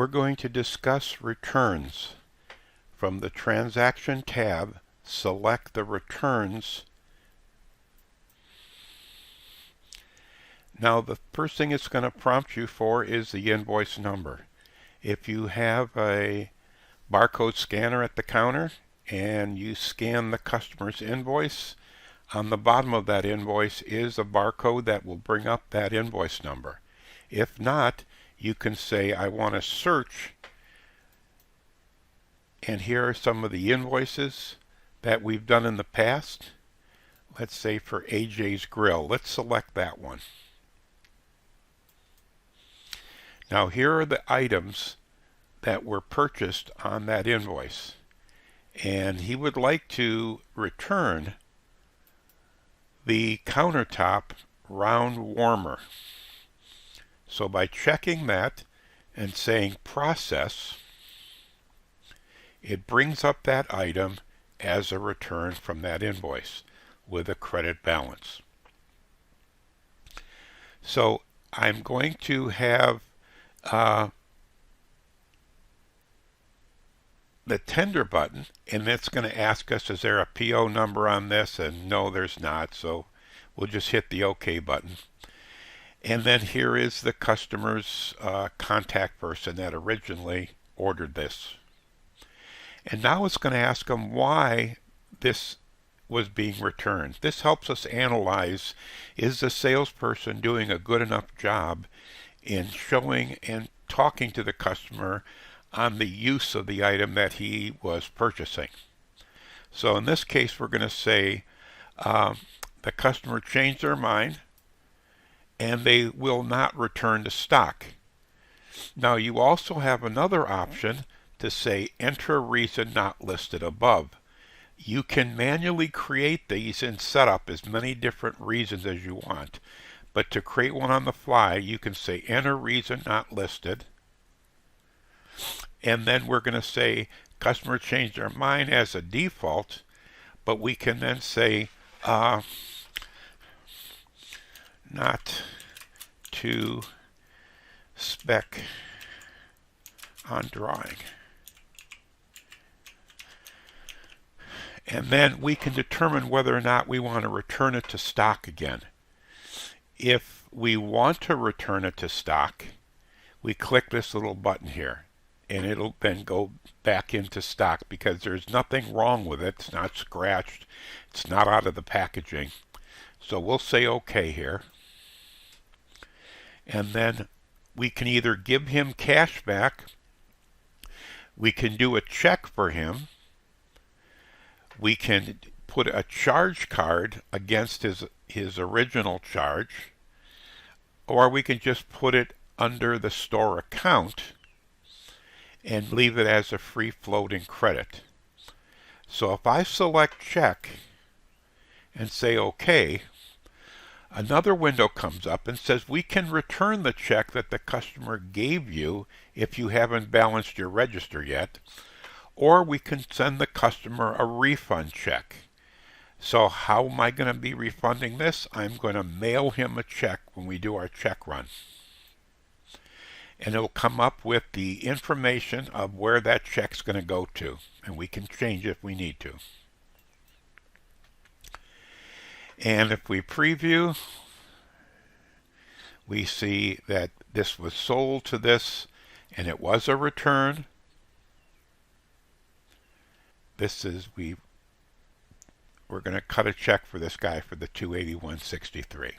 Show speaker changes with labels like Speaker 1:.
Speaker 1: We're going to discuss returns. From the Transaction tab, select the Returns. Now the first thing it's going to prompt you for is the invoice number. If you have a barcode scanner at the counter and you scan the customer's invoice, on the bottom of that invoice is a barcode that will bring up that invoice number. If not, you can say, I want to search, and here are some of the invoices that we've done in the past. Let's say for AJ's Grill. Let's select that one. Now here are the items that were purchased on that invoice, and he would like to return the countertop round warmer. So by checking that and saying process, it brings up that item as a return from that invoice with a credit balance. So I'm going to have the tender button, and it's going to ask us, is there a PO number on this? And no, there's not, so we'll just hit the OK button. And then here is the customer's contact person that originally ordered this. And now it's going to ask them why this was being returned. This helps us analyze, is the salesperson doing a good enough job in showing and talking to the customer on the use of the item that he was purchasing. So in this case, we're going to say the customer changed their mind and they will not return to stock. Now you also have another option to say enter a reason not listed above. You can manually create these and set up as many different reasons as you want. But to create one on the fly, you can say enter reason not listed. And then we're going to say customer changed their mind as a default, but we can then say not to spec on drawing. And then we can determine whether or not we want to return it to stock again. If we want to return it to stock, we click this little button here, and it'll then go back into stock because there's nothing wrong with it. It's not scratched. It's not out of the packaging. So we'll say OK here. And then we can either give him cash back, we can do a check for him, we can put a charge card against his original charge, or we can just put it under the store account and leave it as a free floating credit. So if I select check and say OK, another window comes up and says we can return the check that the customer gave you if you haven't balanced your register yet, or we can send the customer a refund check. So how am I going to be refunding this? I'm going to mail him a check when we do our check run. And it'll come up with the information of where that check's going to go to, and we can change it if we need to. And if we preview, we see that this was sold to this, and it was a return. This is, we're going to cut a check for this guy for the $281.63.